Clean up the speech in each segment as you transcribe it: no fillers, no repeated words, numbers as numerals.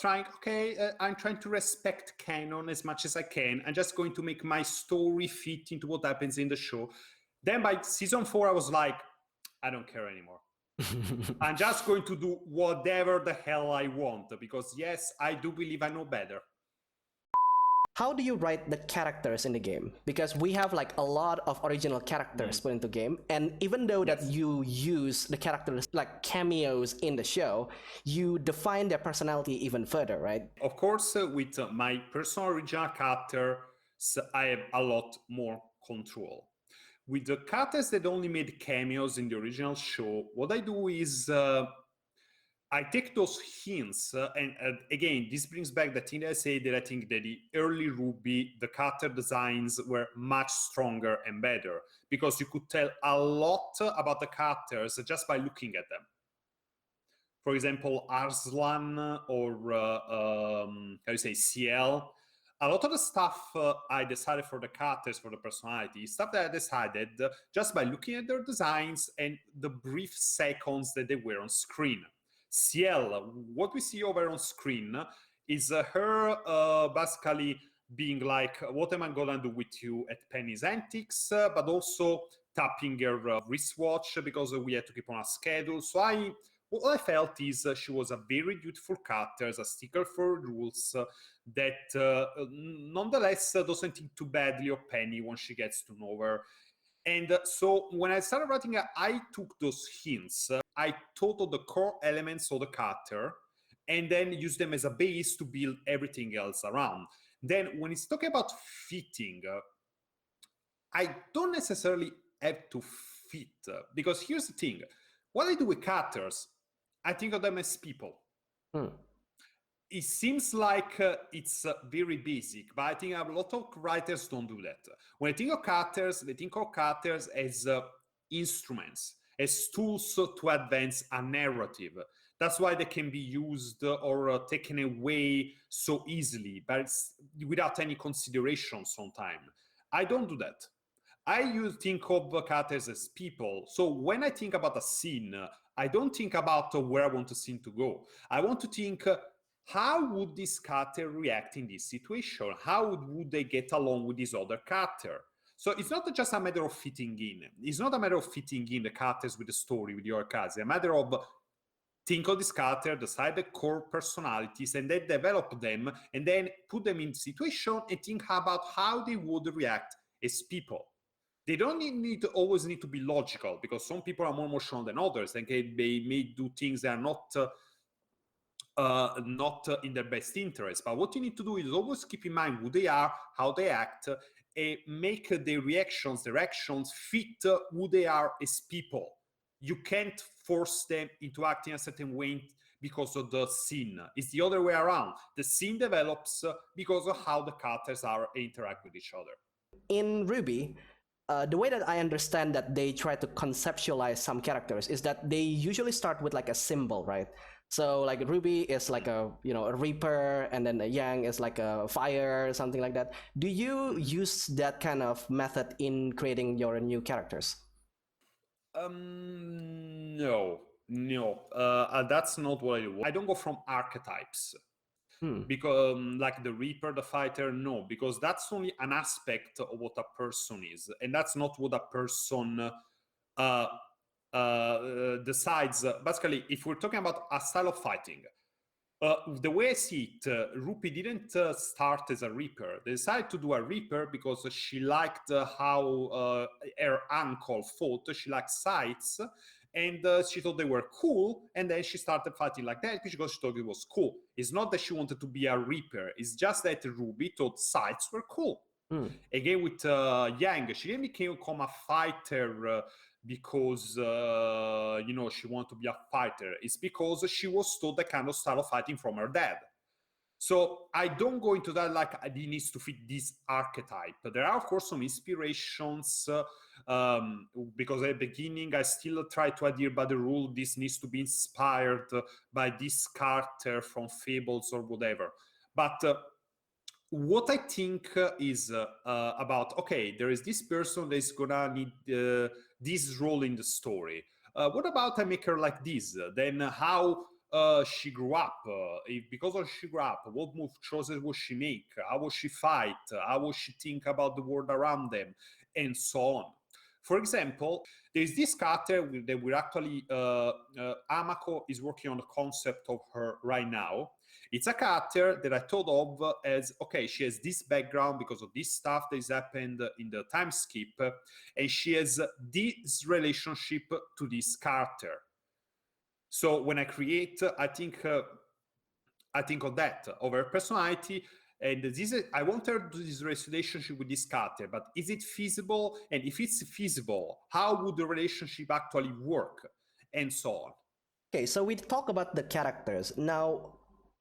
trying, I'm trying to respect canon as much as I can. I'm just going to make my story fit into what happens in the show. Then by season 4, I was like, I don't care anymore. I'm just going to do whatever the hell I want, because yes, I do believe I know better. How do you write the characters in the game? Because we have like a lot of original characters put into the game, and even though that you use the characters like cameos in the show, you define their personality even further, right? Of course, with my personal original character, I have a lot more control. With the characters that only made cameos in the original show, what I do is I take those hints, and again, this brings back the thing that I say, that I think that the early RWBY, the character designs were much stronger and better, because you could tell a lot about the characters just by looking at them. For example, Arslan or how you say, CL. A lot of the stuff I decided for the characters, for the personality, stuff that I decided just by looking at their designs and the brief seconds that they were on screen. CL, what we see over on screen is her basically being like, what am I gonna do with you at Penny's Antics, but also tapping her wristwatch because we had to keep on a schedule. So what I felt is she was a very beautiful character, a sticker for rules that nonetheless doesn't think too badly of Penny when she gets to know her. And so when I started writing, I took those hints. I thought of the core elements of the character and then used them as a base to build everything else around. Then when it's talking about fitting, I don't necessarily have to fit, because here's the thing. What I do with characters, I think of them as people. It seems like it's very basic, but I think a lot of writers don't do that. When I think of characters, they think of characters as instruments, as tools to advance a narrative. That's why they can be used or taken away so easily, but without any consideration sometimes. I don't do that. I think of characters as people. So when I think about a scene, I don't think about where I want the scene to go. I want to think, how would this character react in this situation? How would they get along with this other character? So it's not just a matter of fitting in. It's not a matter of fitting in the characters with the story, with your characters. It's a matter of think of this character, decide the core personalities, and then develop them, and then put them in situation and think about how they would react as people. They don't always need to be logical, because some people are more emotional than others, and they may do things that are not in their best interest. But what you need to do is always keep in mind who they are, how they act, and make their reactions, their actions fit who they are as people. You can't force them into acting a certain way because of the scene. It's the other way around. The scene develops because of how the characters interact with each other. In RWBY, the way that I understand that they try to conceptualize some characters is that they usually start with like a symbol, right? So like RWBY is like a Reaper, and then a Yang is like a fire or something like that. Do you use that kind of method in creating your new characters? No, that's not what I do. I don't go from archetypes. Because like the Reaper, the fighter, no, because that's only an aspect of what a person is, and that's not what a person decides. Basically, if we're talking about a style of fighting, the way I see it, RWBY didn't start as a Reaper. They decided to do a Reaper because she liked how her uncle fought. She liked sights, and she thought they were cool, and then she started fighting like that because she thought it was cool. It's not that she wanted to be a Reaper. It's just that RWBY thought sights were cool. Again, with Yang, she didn't become a fighter because she wanted to be a fighter. It's because she was taught the kind of style of fighting from her dad. So I don't go into that like it needs to fit this archetype. There are, of course, some inspirations because at the beginning I still try to adhere by the rule this needs to be inspired by this character from Fables or whatever. But what I think is about, okay, there is this person that is gonna need this role in the story. What about I make her like this? Then how she grew up, because of she grew up, what move choices will she make, how will she fight, how will she think about the world around them, and so on. For example, there's this character that we're actually, Amako is working on the concept of her right now. It's a character that I thought of as, okay, she has this background because of this stuff that has happened in the time skip, and she has this relationship to this character. So when I create, I think of that, of her personality, and this is, I want her to do this relationship with this character, but is it feasible? And if it's feasible, how would the relationship actually work? And so on. Okay, so we talk about the characters. Now,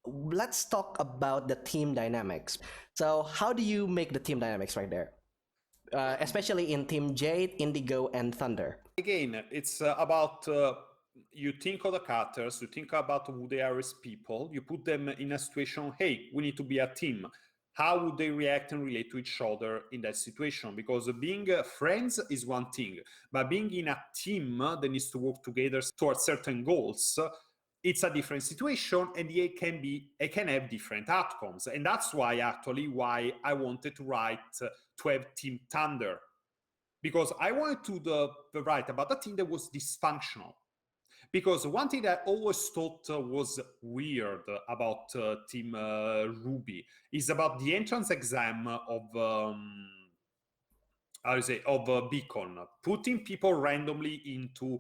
let's talk about the team dynamics. So how do you make the team dynamics right there? Especially in Team Jade, Indigo, and Thunder. Again, it's about you think of the characters, you think about who they are as people, you put them in a situation, hey, we need to be a team. How would they react and relate to each other in that situation? Because being friends is one thing, but being in a team that needs to work together towards certain goals, it's a different situation, and it can have different outcomes. And that's why I wanted to write to have Team Thunder, because I wanted to write about a team that was dysfunctional. Because one thing that I always thought was weird about Team RWBY is about the entrance exam of Beacon, putting people randomly into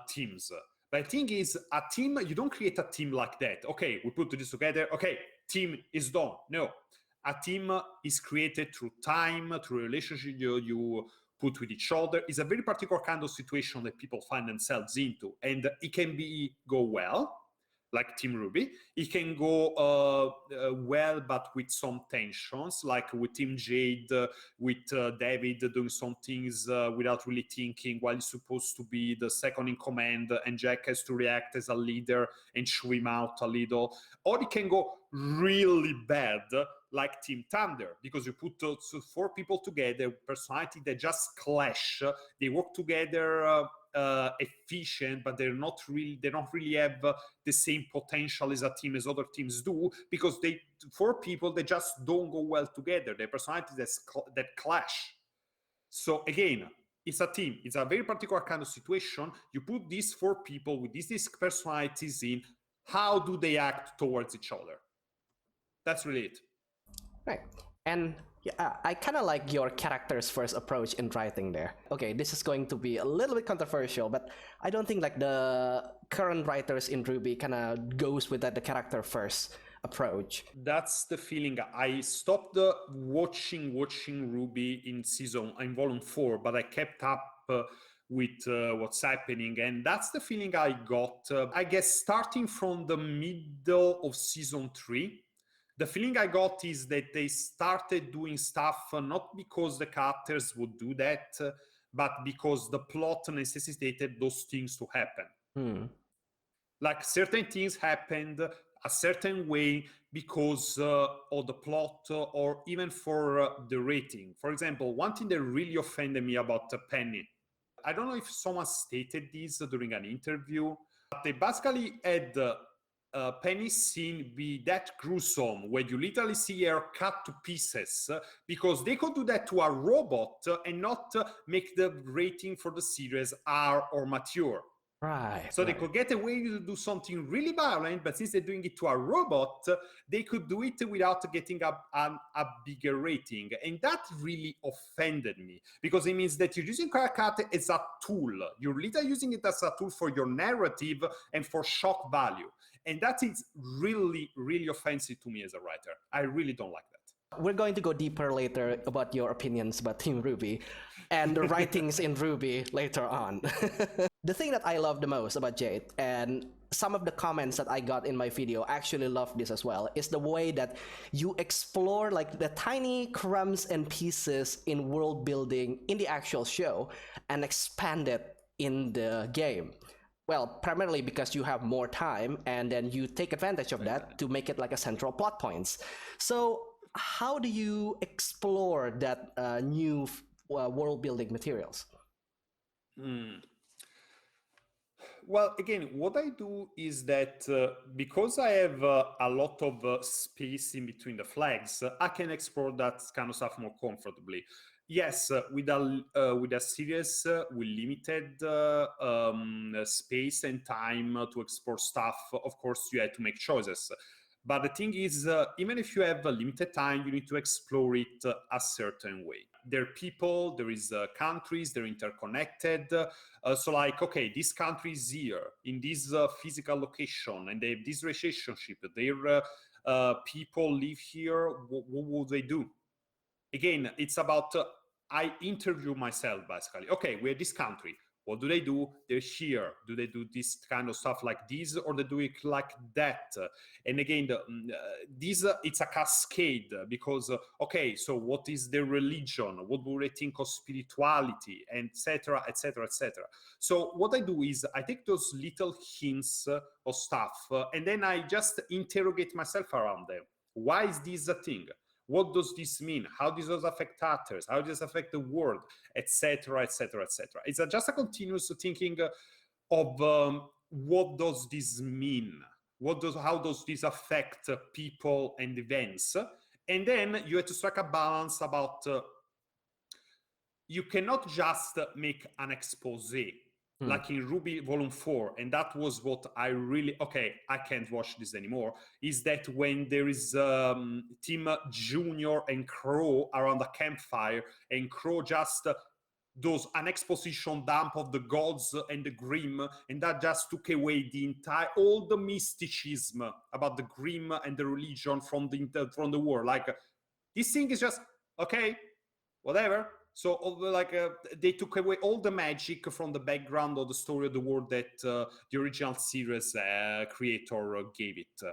teams. But the thing is, a team, you don't create a team like that. Okay, we put this together. Okay, team is done. No, a team is created through time, through relationship you put with each other. It's a very particular kind of situation that people find themselves into, and it can go well, like Team RWBY. It can go well, but with some tensions, like with Team Jade, with David doing some things without really thinking, while he's supposed to be the second in command, and Jack has to react as a leader and chew him out a little. Or it can go really bad, like Team Thunder, because you put 4 people together, personality that just clash. They work together efficient, but they don't really have the same potential as a team as other teams do, because 4 people that just don't go well together. Their personalities that clash. So again, it's a team. It's a very particular kind of situation. You put these 4 people with these personalities in. How do they act towards each other? That's really it. Right. And yeah, I kind of like your character's first approach in writing there. Okay, this is going to be a little bit controversial, but I don't think like the current writers in RWBY kind of goes with the character first approach. That's the feeling. I stopped watching RWBY in volume 4, but I kept up with what's happening, and that's the feeling I got. I guess starting from the middle of season 3. The feeling I got is that they started doing stuff not because the characters would do that, but because the plot necessitated those things to happen. Like certain things happened a certain way because of the plot, or even for the rating. For example, one thing that really offended me about Penny, I don't know if someone stated this during an interview, but they basically had Penny's scene be that gruesome, where you literally see her cut to pieces, because they could do that to a robot and not make the rating for the series R or mature. Right. So they could get away to do something really violent, but since they're doing it to a robot, they could do it without getting a bigger rating. And that really offended me, because it means that you're using Caracat as a tool. You're literally using it as a tool for your narrative and for shock value. And that is really, really offensive to me as a writer. I really don't like that. We're going to go deeper later about your opinions about Team RWBY and the writings in RWBY later on. The thing that I love the most about Jade, and some of the comments that I got in my video actually love this as well, is the way that you explore like the tiny crumbs and pieces in world building in the actual show and expand it in the game. Well, primarily because you have more time, and then you take advantage of that to make it like a central plot points. So how do you explore that new world building materials? Well, again, what I do is that because I have a lot of space in between the flags, I can explore that kind of stuff more comfortably. Yes, with a series with limited space and time to explore stuff, of course, you have to make choices. But the thing is, even if you have a limited time, you need to explore it a certain way. There are people, there is countries, they're interconnected. So like, okay, this country is here in this physical location and they have this relationship. Their people live here. What would they do? Again, it's about, I interview myself basically. Okay, we're this country. What do they do? They're here. Do they do this kind of stuff like this, or they do it like that? And again, it's a cascade because okay, so what is their religion? What do they think of spirituality, etc., etc., etc. So what I do is I take those little hints of stuff, and then I just interrogate myself around them. Why is this a thing? What does this mean? How does this affect others? How does this affect the world, etc., etc., etc. It's just a continuous thinking of what does this mean? How does this affect people and events? And then you have to strike a balance about. You cannot just make an expose. Like in RWBY Volume 4, and that was what I really, okay, I can't watch this anymore, is that when there is Team Junior and Crow around a campfire, and Crow just does an exposition dump of the gods and the Grimm, and that just took away all the mysticism about the Grimm and the religion from the world. Like, this thing is just, okay, whatever. So like they took away all the magic from the background of the story of the world that the original series creator gave it.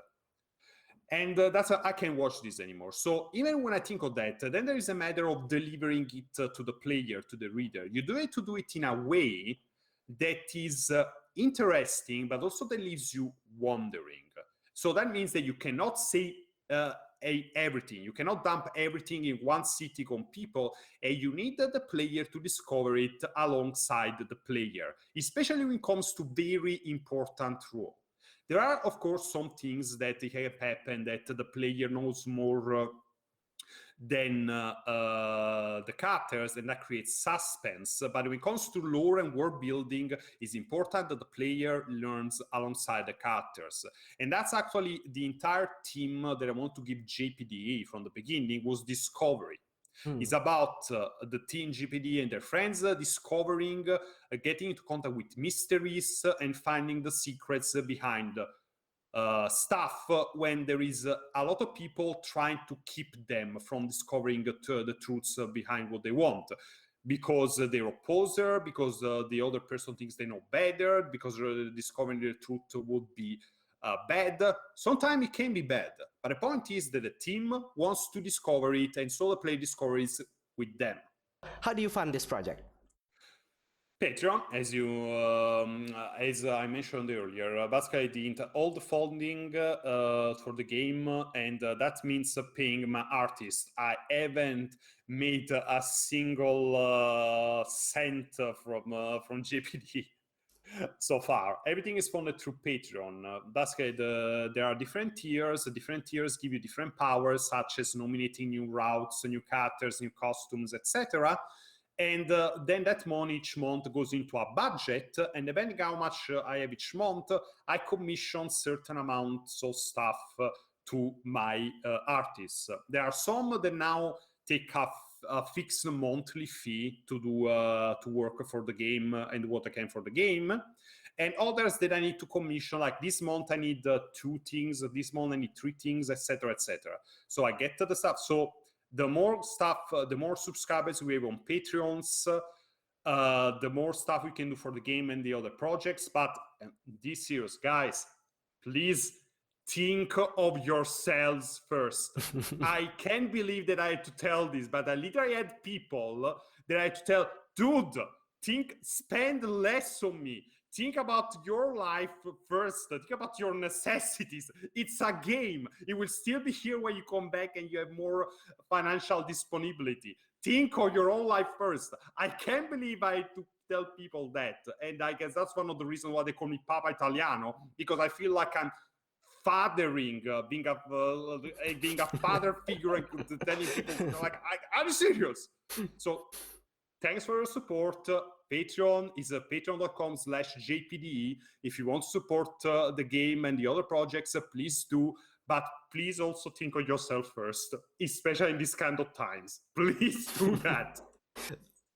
And that's I can't watch this anymore. So even when I think of that, then there is a matter of delivering it to the player, to the reader. You do it to do it in a way that is interesting, but also that leaves you wondering. So that means that you cannot say everything. You cannot dump everything in one sitting on people, and you need the player to discover it alongside the player, especially when it comes to very important role. There are, of course, some things that have happened that the player knows more than the characters, and that creates suspense. But when it comes to lore and world building, it's important that the player learns alongside the characters. And that's actually the entire theme that I want to give JPDE from the beginning, was discovery. It's about the team JPDE and their friends discovering, getting into contact with mysteries and finding the secrets behind stuff when there is a lot of people trying to keep them from discovering the truths behind what they want, because they're opposer, because the other person thinks they know better, because discovering the truth would be bad. Sometimes it can be bad, but the point is that the team wants to discover it, and so the player discovers with them. How do you fund this project? Patreon, as I mentioned earlier, basically did all the funding for the game, and that means paying my artists. I haven't made a single cent from JPD so far. Everything is funded through Patreon. Basically, there are different tiers. The different tiers give you different powers, such as nominating new routes, new characters, new costumes, etc. And then that money each month goes into a budget, and depending how much I have each month, I commission certain amounts of stuff to my artists. There are some that now take a fixed monthly fee to do to work for the game and what I can for the game, and others that I need to commission. Like this month I need 2 things, this month I need 3 things, etc., etc. So I get to the stuff. So the more stuff, the more subscribers we have on Patreons, the more stuff we can do for the game and the other projects. But this series, guys, please think of yourselves first. I can't believe that I had to tell this, but I literally had people that I had to tell, dude, spend less on me. Think about your life first. Think about your necessities. It's a game. It will still be here when you come back and you have more financial disponibility. Think of your own life first. I can't believe I had to tell people that. And I guess that's one of the reasons why they call me Papa Italiano, because I feel like I'm fathering, being a father figure and telling people, like, I'm serious. So thanks for your support. Patreon is patreon.com/JPDE. If you want to support the game and the other projects, please do. But please also think of yourself first, especially in these kind of times. Please do that.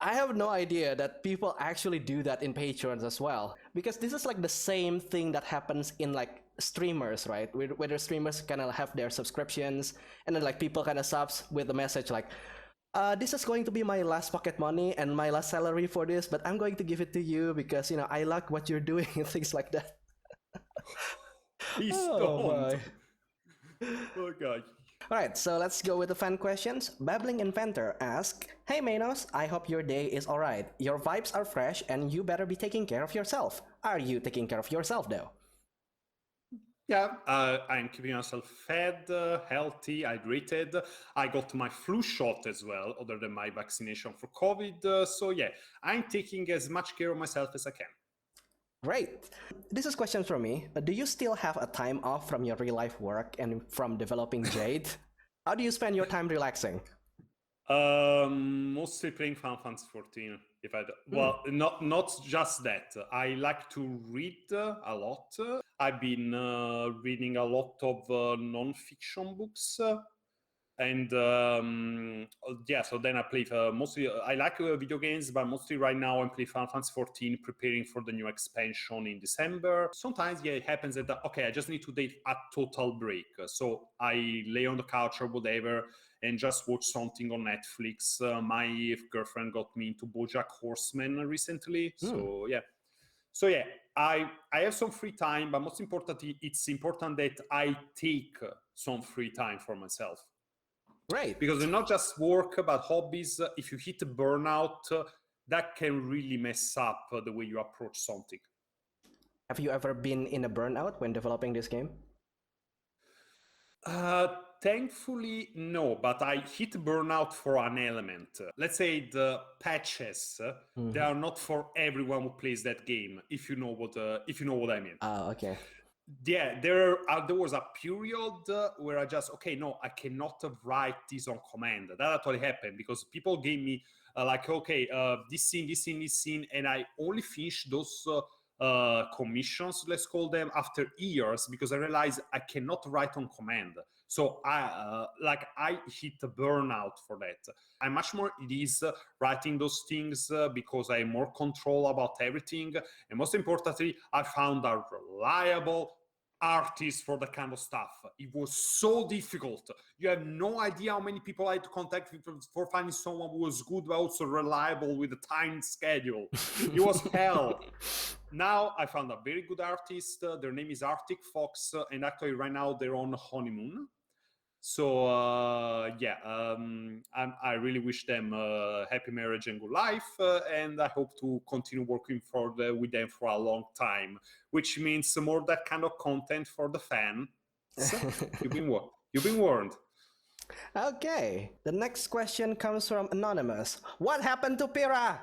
I have no idea that people actually do that in Patreons as well, because this is like the same thing that happens in like streamers, right? Where the streamers kind of have their subscriptions, and then like people kind of subs with the message like, this is going to be my last pocket money and my last salary for this, but I'm going to give it to you because, you know, I like what you're doing and things like that. Please Oh, don't. Oh god. Alright, so let's go with the fan questions. Babbling Inventor asks, Hey Meinos, I hope your day is alright. Your vibes are fresh and you better be taking care of yourself. Are you taking care of yourself though? Yeah, I'm keeping myself fed, healthy, hydrated. I got my flu shot as well, other than my vaccination for COVID. So yeah, I'm taking as much care of myself as I can. Great. This is a question from me. Do you still have a time off from your real life work and from developing Jade? How do you spend your time relaxing? Mostly playing Final Fantasy 14. If I well, not just that. I like to read a lot. I've been reading a lot of non-fiction books. And yeah, so then I play mostly, I like video games, but mostly right now I'm playing Final Fantasy 14, preparing for the new expansion in December. Sometimes, yeah, it happens that, okay, I just need to take a total break. So I lay on the couch or whatever and just watch something on Netflix. My girlfriend got me into BoJack Horseman recently. So yeah. So yeah, I have some free time, but most importantly, it's important that I take some free time for myself. Right. Because it's not just work, but hobbies. If you hit burnout, that can really mess up the way you approach something. Have you ever been in a burnout when developing this game? Thankfully, no, but I hit burnout for an element. Let's say the patches, they are not for everyone who plays that game, if you know what I mean. Oh, okay. Yeah, there was a period where I just, okay, no, I cannot write this on command. That actually happened because people gave me like, okay, this scene, and I only finished those commissions, let's call them, after years because I realized I cannot write on command. So I hit a burnout for that. I'm much more at ease writing those things because I have more control about everything. And most importantly, I found a reliable artist for that kind of stuff. It was so difficult. You have no idea how many people I had to contact for finding someone who was good but also reliable with a timed schedule. It was hell. Now I found a very good artist. Their name is Arctic Fox, and actually right now they're on honeymoon. So I really wish them a happy marriage and good life, and I hope to continue working with them for a long time, which means more that kind of content for the fan. So, you've been warned. Okay, the next question comes from Anonymous. What happened to Pyrrha?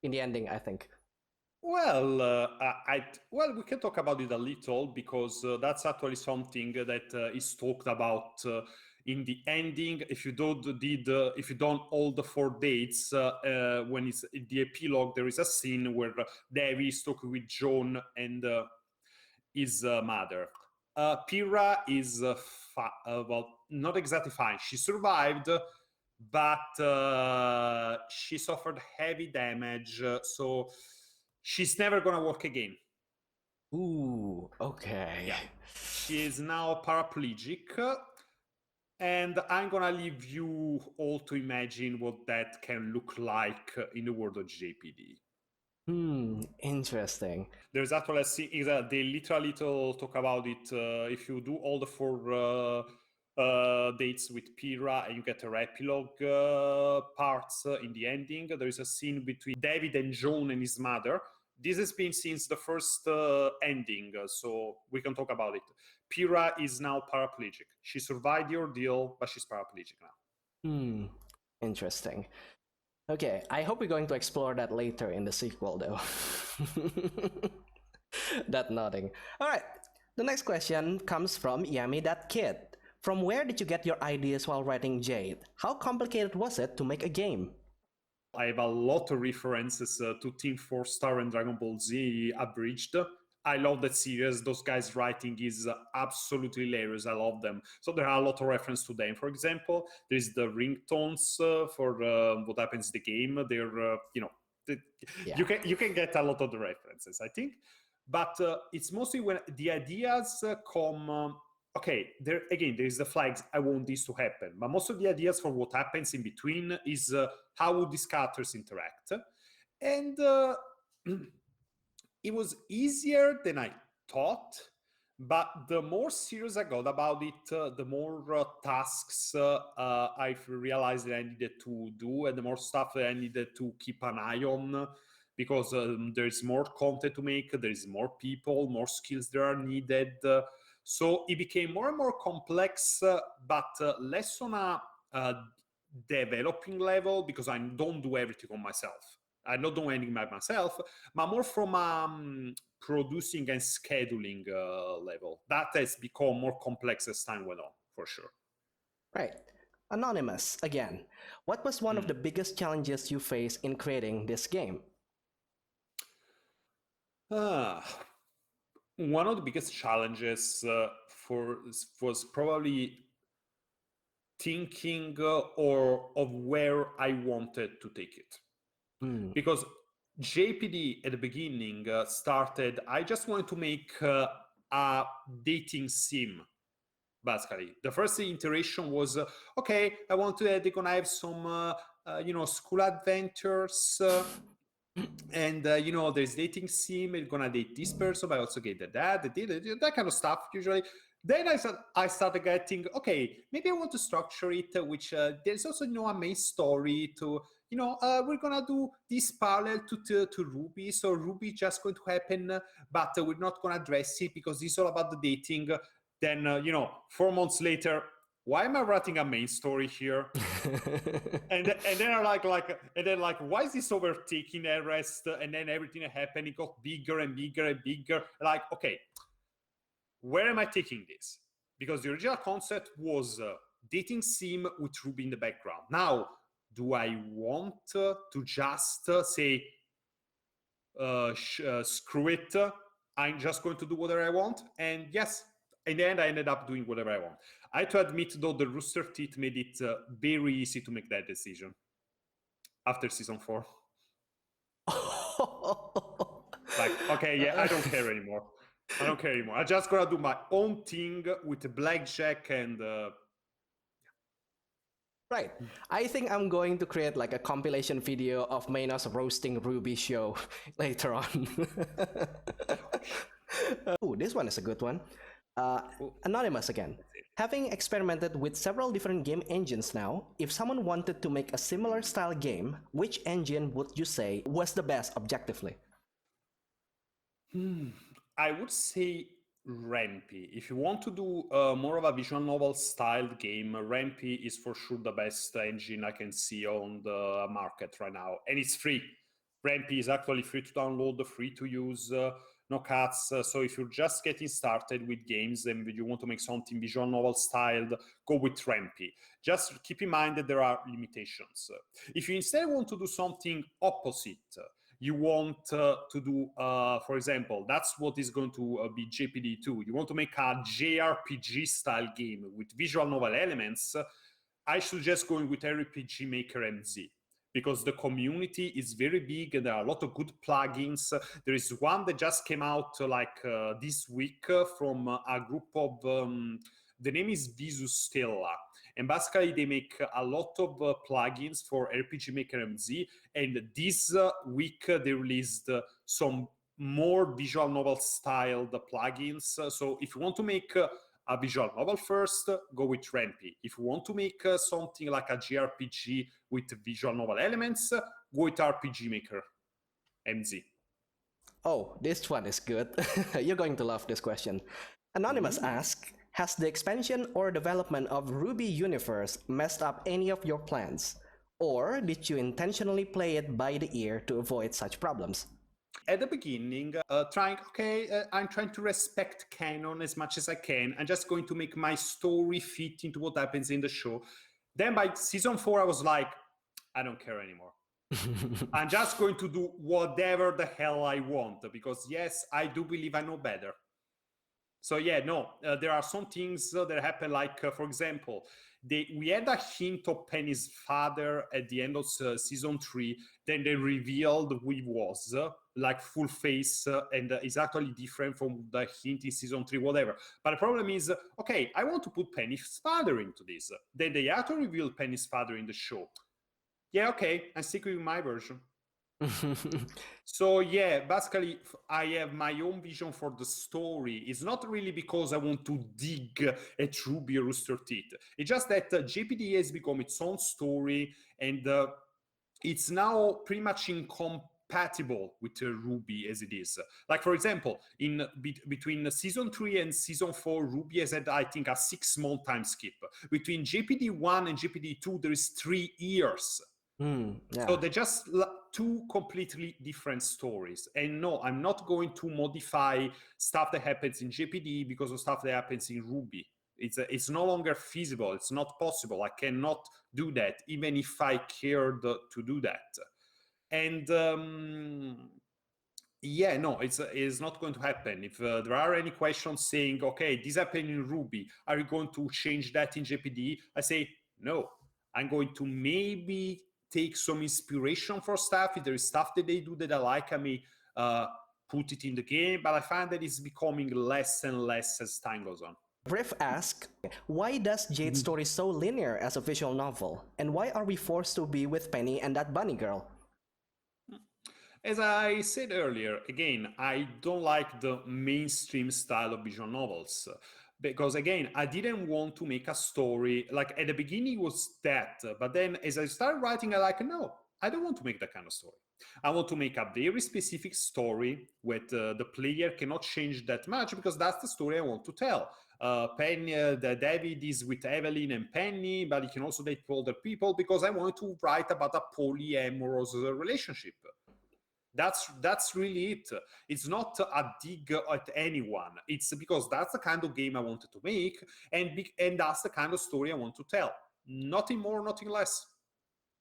In the ending, I think. Well, we can talk about it a little because that's actually something that is talked about in the ending. If you don't all the 4 dates, when it's in the epilogue, there is a scene where Devi is talking with John and his mother. Pyrrha is well, not exactly fine. She survived, but she suffered heavy damage, so she's never gonna walk again. Ooh, okay. Yeah. She is now paraplegic, and I'm gonna leave you all to imagine what that can look like in the world of JPD. Interesting. There's actually a scene, they literally talk about it. If you do all the 4 dates with Pyrrha and you get her epilogue parts in the ending, there is a scene between David and John and his mother. This has been since the first ending, so we can talk about it. Pyrrha is now paraplegic. She survived the ordeal, but she's paraplegic now. Interesting. Okay, I hope we're going to explore that later in the sequel, though. That nodding. All right, the next question comes from YamiThatKid. From where did you get your ideas while writing Jade? How complicated was it to make a game? I have a lot of references to Team 4 Star and Dragon Ball Z abridged. I love that series. Those guys' writing is absolutely hilarious. I love them. So there are a lot of references to them. For example, there's the ringtones for what happens in the game. They're, Yeah. you can get a lot of the references, I think. But it's mostly when the ideas come. Okay, there's the flags. I want this to happen, but most of the ideas for what happens in between is how would these characters interact, and it was easier than I thought. But the more serious I got about it, the more tasks I've realized that I needed to do, and the more stuff that I needed to keep an eye on, because there's more content to make, there's more people, more skills that are needed. So it became more and more complex, but less on a developing level, because I don't do everything on myself. I don't do anything by myself, but more from producing and scheduling level. That has become more complex as time went on, for sure. Right. Anonymous, again. What was one of the biggest challenges you faced in creating this game? One of the biggest challenges was probably thinking or of where I wanted to take it. Because JPDE at the beginning started, I just wanted to make a dating sim, basically. The first iteration was, okay, I want to, they're gonna have some, school adventures, and there's dating sim, you're gonna date this person, but I also get that kind of stuff usually. Then I started getting, okay, maybe I want to structure it, which there's also a main story to, we're gonna do this parallel to RWBY, so RWBY just going to happen, but we're not gonna address it because it's all about the dating. Then 4 months later, why am I writing a main story here? and then I like why is this overtaking the rest? And then everything that happened, it got bigger and bigger and bigger. Like, okay, where am I taking this? Because the original concept was dating sim with RWBY in the background. Now, do I want to just say, screw it, I'm just going to do whatever I want? And yes, in the end, I ended up doing whatever I want. I have to admit, though, the Rooster Teeth made it very easy to make that decision after season 4. Like, okay, yeah, I don't care anymore. I just gotta do my own thing with blackjack and Right. I think I'm going to create like a compilation video of Meinos roasting RWBY show later on. Oh, this one is a good one. Anonymous again. Having experimented with several different game engines now, if someone wanted to make a similar style game, which engine would you say was the best objectively? I would say Rampy. If you want to do more of a visual novel styled game, Rampy is for sure the best engine I can see on the market right now, and it's free. Rampy is actually free to download, free to use, no cuts. So if you're just getting started with games and you want to make something visual novel styled, go with Rampy. Just keep in mind that there are limitations. If you instead want to do something opposite, you want to do, for example, that's what is going to be JPDE 2. You want to make a JRPG style game with visual novel elements, I suggest going with RPG Maker MZ, because the community is very big and there are a lot of good plugins. There is one that just came out this week from a group of, the name is Visu Stella. And basically, they make a lot of plugins for RPG Maker MZ. And this week, they released some more visual novel styled plugins. So if you want to make a visual novel first, go with Rampy. If you want to make something like a JRPG with visual novel elements, go with RPG Maker MZ. Oh, this one is good. You're going to love this question. Anonymous asks, has the expansion or development of RWBY universe messed up any of your plans? Or did you intentionally play it by the ear to avoid such problems? At the beginning, I'm trying to respect canon as much as I can. I'm just going to make my story fit into what happens in the show. Then by season 4, I was like, I don't care anymore. I'm just going to do whatever the hell I want, because yes, I do believe I know better. So yeah, no, there are some things that happen, like, for example, we had a hint of Penny's father at the end of season 3, then they revealed who he was, like full face, and is actually different from the hint in season 3, whatever. But the problem is, okay, I want to put Penny's father into this. Then they actually revealed Penny's father in the show. Yeah, okay, I'm sticking with my version. So yeah, basically I have my own vision for the story. It's not really because I want to dig at RWBY or Rooster Teeth. It's just that JPDE has become its own story, and it's now pretty much incompatible with RWBY as it is. Like, for example, in between season 3 and season 4, RWBY has had, I think, a 6-month time skip. Between JPD 1 and JPD 2, there is 3 years. Yeah. So they're just 2 completely different stories. And no, I'm not going to modify stuff that happens in JPD because of stuff that happens in RWBY. It's no longer feasible. It's not possible. I cannot do that, even if I cared to do that. And yeah, no, it's not going to happen. If there are any questions saying, okay, this happened in RWBY, are you going to change that in JPD? I say, no, I'm going to maybe take some inspiration for stuff. If there is stuff that they do that I like, I may put it in the game, but I find that it's becoming less and less as time goes on. Riff asks, why does Jade's story so linear as a visual novel? And why are we forced to be with Penny and that bunny girl? As I said earlier, again, I don't like the mainstream style of visual novels. Because again, I didn't want to make a story, like at the beginning was that, but then as I started writing, I like, no, I don't want to make that kind of story. I want to make a very specific story where the player cannot change that much, because that's the story I want to tell. Penny, David is with Evelyn and Penny, but he can also date other people, because I want to write about a polyamorous relationship. That's really it. It's not a dig at anyone. It's because that's the kind of game I wanted to make, and that's the kind of story I want to tell. Nothing more, nothing less.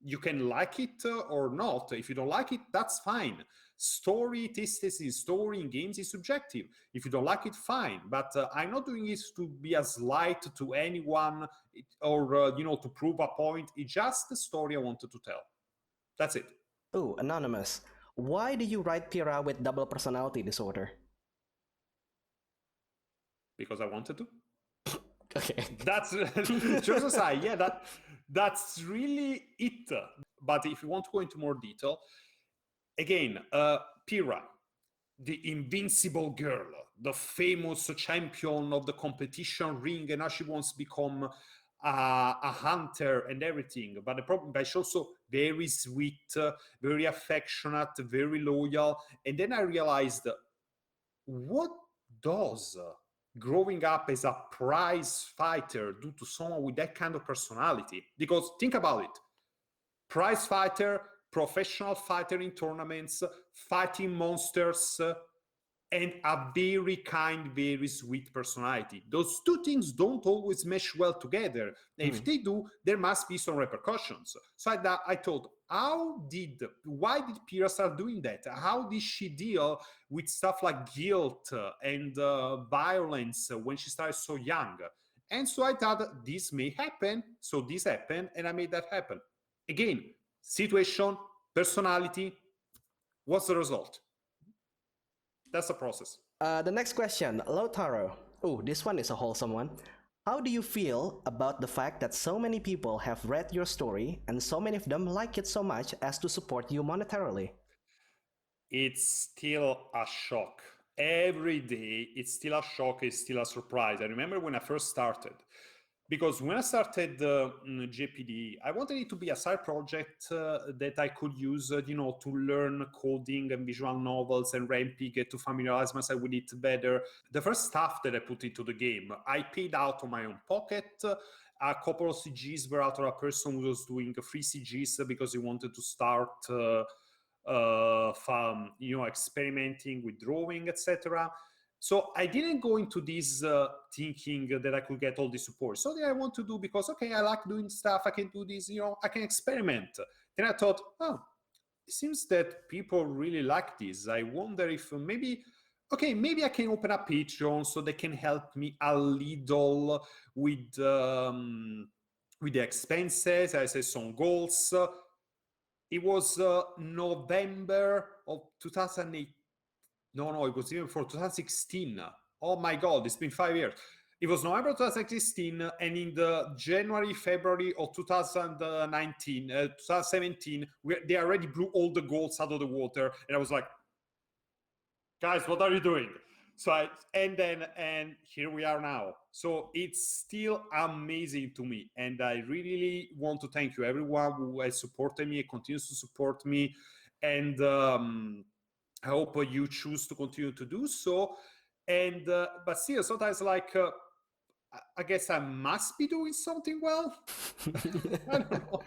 You can like it or not. If you don't like it, that's fine. Story in games is subjective. If you don't like it, fine. But I'm not doing it to be a slight to anyone or to prove a point. It's just the story I wanted to tell. That's it. Oh, anonymous. Why do you write Pyrrha with double personality disorder? Because I wanted to. Okay. That's jokes aside, yeah, that's really it. But if you want to go into more detail, again, Pyrrha, the invincible girl, the famous champion of the competition ring, and now she wants to become a hunter and everything. But the problem, but she's also very sweet, very affectionate, very loyal. And then I realized, what does growing up as a prize fighter do to someone with that kind of personality? Because think about it. Prize fighter, professional fighter in tournaments, fighting monsters, and a very kind, very sweet personality. Those 2 things don't always mesh well together. If they do, there must be some repercussions. So I thought, why did Pyrrha start doing that? How did she deal with stuff like guilt and violence when she started so young? And so I thought this may happen. So this happened, and I made that happen. Again, situation, personality, what's the result? That's the process. The next question, Lautaro. Oh, this one is a wholesome one. How do you feel about the fact that so many people have read your story and so many of them like it so much as to support you monetarily? It's still a shock. Every day, it's still a shock, it's still a surprise. I remember when I first started, because when I started JPDE, I wanted it to be a side project that I could use, to learn coding and visual novels and ramping to familiarize myself with it better. The first stuff that I put into the game, I paid out of my own pocket. A couple of CGs were out of a person who was doing free CGs because he wanted to start, experimenting with drawing, etc. So I didn't go into this thinking that I could get all the support. So that I want to do because, okay, I like doing stuff. I can do this, I can experiment. Then I thought, oh, it seems that people really like this. I wonder if maybe I can open a Patreon so they can help me a little with the expenses. I set some goals. It was November of 2008. No, it was even for 2016. Oh my God, it's been 5 years. It was November 2016, and in the January, February of 2017, they already blew all the goals out of the water, and I was like, guys, what are you doing? So and here we are now. So it's still amazing to me, and I really want to thank you, everyone who has supported me, continues to support me, and I hope you choose to continue to do so. And but still, sometimes I guess I must be doing something well. I don't know.